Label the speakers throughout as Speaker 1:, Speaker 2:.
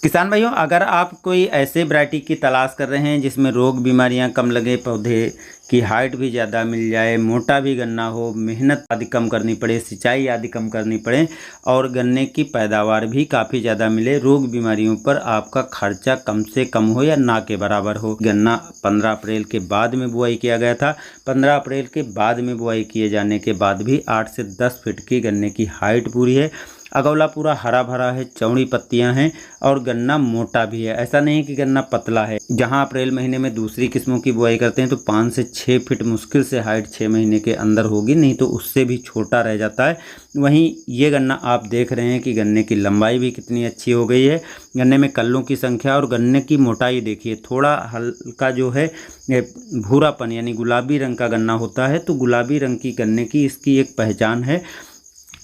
Speaker 1: किसान भाइयों, अगर आप कोई ऐसे वैरायटी की तलाश कर रहे हैं जिसमें रोग बीमारियां कम लगे, पौधे की हाइट भी ज़्यादा मिल जाए, मोटा भी गन्ना हो, मेहनत आदि कम करनी पड़े, सिंचाई आदि कम करनी पड़े और गन्ने की पैदावार भी काफ़ी ज़्यादा मिले, रोग बीमारियों पर आपका खर्चा कम से कम हो या ना के बराबर हो। गन्ना 15 अप्रैल के बाद में बुआई किया गया था। 15 अप्रैल के बाद में बुआई किए जाने के बाद भी 8 से 10 फीट की गन्ने की हाइट पूरी है। अगौला पूरा हरा भरा है, चौड़ी पत्तियां हैं और गन्ना मोटा भी है। ऐसा नहीं कि गन्ना पतला है। जहां अप्रैल महीने में दूसरी किस्मों की बुआई करते हैं तो 5 से 6 फीट मुश्किल से हाइट 6 महीने के अंदर होगी, नहीं तो उससे भी छोटा रह जाता है। वहीं ये गन्ना आप देख रहे हैं कि गन्ने की लंबाई भी कितनी अच्छी हो गई है। गन्ने में कल्लों की संख्या और गन्ने की मोटाई देखिए, थोड़ा हल्का जो है भूरापन यानी गुलाबी रंग का गन्ना होता है, तो गुलाबी रंग की गन्ने की इसकी एक पहचान है।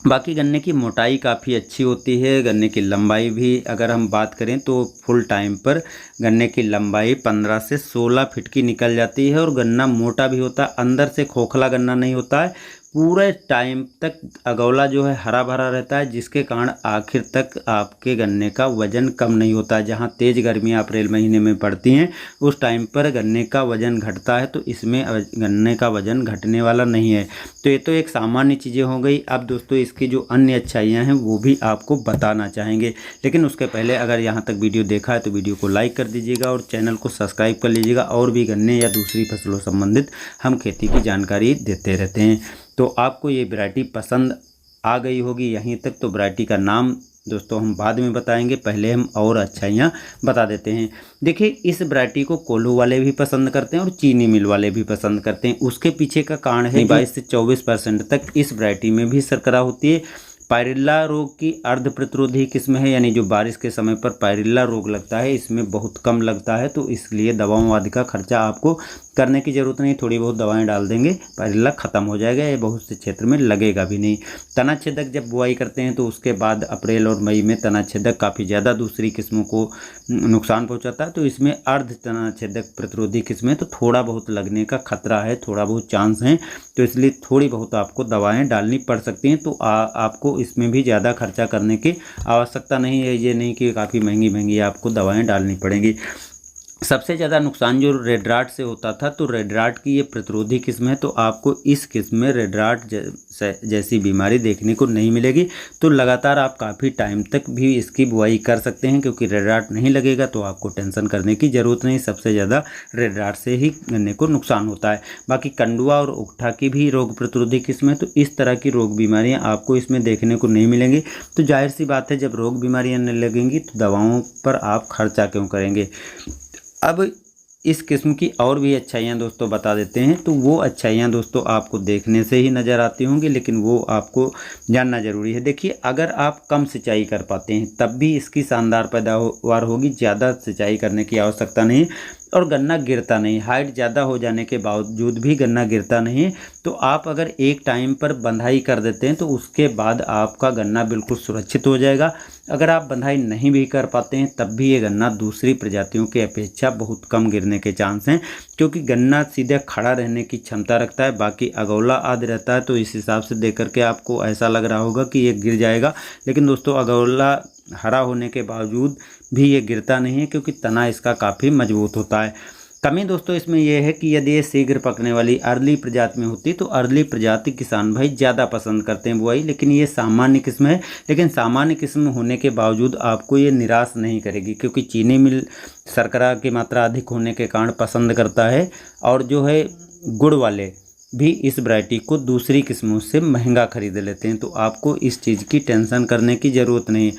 Speaker 1: बाकी गन्ने की मोटाई काफ़ी अच्छी होती है। गन्ने की लंबाई भी अगर हम बात करें तो फुल टाइम पर गन्ने की लंबाई 15 से 16 फीट की निकल जाती है और गन्ना मोटा भी होता है, अंदर से खोखला गन्ना नहीं होता है। पूरे टाइम तक अगौला जो है हरा भरा रहता है, जिसके कारण आखिर तक आपके गन्ने का वज़न कम नहीं होता। जहां तेज़ गर्मियां अप्रैल महीने में पड़ती हैं उस टाइम पर गन्ने का वज़न घटता है, तो इसमें गन्ने का वज़न घटने वाला नहीं है। तो ये तो एक सामान्य चीज़ें हो गई। अब दोस्तों इसकी जो अन्य अच्छाइयाँ हैं वो भी आपको बताना चाहेंगे, लेकिन उसके पहले अगर यहाँ तक वीडियो देखा है तो वीडियो को लाइक कर दीजिएगा और चैनल को सब्सक्राइब कर लीजिएगा। और भी गन्ने या दूसरी फसलों संबंधित हम खेती की जानकारी देते रहते हैं। तो आपको ये वैरायटी पसंद आ गई होगी यहीं तक। तो वैरायटी का नाम दोस्तों हम बाद में बताएंगे, पहले हम और अच्छाइयाँ बता देते हैं। देखिए, इस वैरायटी को कोल्हू वाले भी पसंद करते हैं और चीनी मिल वाले भी पसंद करते हैं। उसके पीछे का कारण है 22 से 24% तक इस वैरायटी में भी शर्करा होती है। पायरिल्ला रोग की अर्ध प्रतिरोधी किस्म है, यानी जो बारिश के समय पर पायरिल्ला रोग लगता है इसमें बहुत कम लगता है, तो इसलिए दवाओं आदि का खर्चा आपको करने की ज़रूरत नहीं। थोड़ी बहुत दवाएं डाल देंगे, पायरिल्ला ख़त्म हो जाएगा, ये बहुत से क्षेत्र में लगेगा भी नहीं। तना छेदक जब बुआई करते हैं तो उसके बाद अप्रैल और मई में तना छेदक काफ़ी ज़्यादा दूसरी किस्मों को नुकसान पहुँचाता है, तो इसमें अर्ध तना छेदक प्रतिरोधी किस्में तो थोड़ा बहुत लगने का खतरा है, थोड़ा बहुत चांस है, तो इसलिए थोड़ी बहुत आपको दवाएँ डालनी पड़ सकती हैं। तो आपको इसमें भी ज़्यादा खर्चा करने की आवश्यकता नहीं है। ये नहीं कि काफ़ी महंगी महंगी आपको दवाएं डालनी पड़ेंगी। सबसे ज़्यादा नुकसान जो रेड राट से होता था, तो रेड राट की ये प्रतिरोधी किस्म है, तो आपको इस किस्म में रेड राट जैसी बीमारी देखने को नहीं मिलेगी। तो लगातार आप काफ़ी टाइम तक भी इसकी बुआई कर सकते हैं, क्योंकि रेड राट नहीं लगेगा तो आपको टेंशन करने की ज़रूरत नहीं। सबसे ज़्यादा रेड राट से ही गन्ने को नुकसान होता है। बाकी कंडुआ और उकठा की भी रोग प्रतिरोधी किस्म है, तो इस तरह की रोग बीमारियाँ आपको इसमें देखने को नहीं मिलेंगी। तो जाहिर सी बात है, जब रोग बीमारियाँ नहीं लगेंगी तो दवाओं पर आप खर्चा क्यों करेंगे। अब इस किस्म की और भी अच्छाइयाँ दोस्तों बता देते हैं। तो वो अच्छाइयाँ दोस्तों आपको देखने से ही नज़र आती होंगी, लेकिन वो आपको जानना ज़रूरी है। देखिए, अगर आप कम सिंचाई कर पाते हैं तब भी इसकी शानदार पैदावार होगी। ज़्यादा सिंचाई करने की आवश्यकता नहीं और गन्ना गिरता नहीं। हाइट ज़्यादा हो जाने के बावजूद भी गन्ना गिरता नहीं। तो आप अगर एक टाइम पर बंधाई कर देते हैं तो उसके बाद आपका गन्ना बिल्कुल सुरक्षित हो जाएगा। अगर आप बंधाई नहीं भी कर पाते हैं तब भी ये गन्ना दूसरी प्रजातियों की अपेक्षा बहुत कम गिरने के चांस हैं, क्योंकि गन्ना सीधे खड़ा रहने की क्षमता रखता है। बाकी अगौला आदि रहता है, तो इस हिसाब से देख करके आपको ऐसा लग रहा होगा कि ये गिर जाएगा, लेकिन दोस्तों अगौला हरा होने के बावजूद भी ये गिरता नहीं है, क्योंकि तना इसका काफ़ी मजबूत होता है। कमी दोस्तों इसमें यह है कि यदि ये शीघ्र पकने वाली अर्ली प्रजाति में होती तो अर्ली प्रजाति किसान भाई ज़्यादा पसंद करते हैं बुआई, लेकिन ये सामान्य किस्म है। लेकिन सामान्य किस्म होने के बावजूद आपको ये निराश नहीं करेगी, क्योंकि चीनी मिल शर्करा की मात्रा अधिक होने के कारण पसंद करता है, और जो है गुड़ वाले भी इस वैरायटी को दूसरी किस्मों से महंगा खरीद लेते हैं। तो आपको इस चीज़ की टेंशन करने की ज़रूरत नहीं।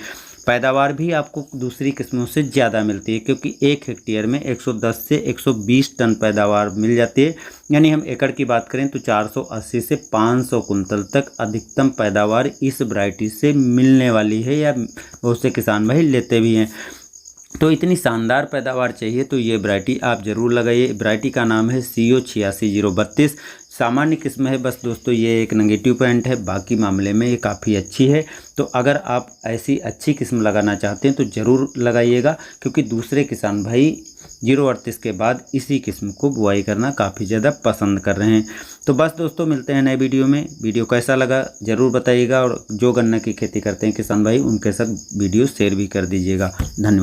Speaker 1: पैदावार भी आपको दूसरी किस्मों से ज़्यादा मिलती है, क्योंकि 1 हेक्टेयर में 110 से 120 टन पैदावार मिल जाती है। यानी हम एकड़ की बात करें तो 480 से 500 कुंतल तक अधिकतम पैदावार इस वैरायटी से मिलने वाली है, या बहुत से किसान भाई लेते भी हैं। तो इतनी शानदार पैदावार चाहिए तो ये वैरायटी आप ज़रूर लगाइए। वैरायटी का नाम है CO 86-032। सामान्य किस्म है, बस दोस्तों ये एक नेगेटिव पॉइंट है, बाकी मामले में ये काफ़ी अच्छी है। तो अगर आप ऐसी अच्छी किस्म लगाना चाहते हैं तो ज़रूर लगाइएगा, क्योंकि दूसरे किसान भाई 038 के बाद इसी किस्म को बुआई करना काफ़ी ज़्यादा पसंद कर रहे हैं। तो बस दोस्तों, मिलते हैं नए वीडियो में। वीडियो कैसा लगा ज़रूर बताइएगा, और जो गन्ना की खेती करते हैं किसान भाई उनके साथ वीडियो शेयर भी कर दीजिएगा। धन्यवाद।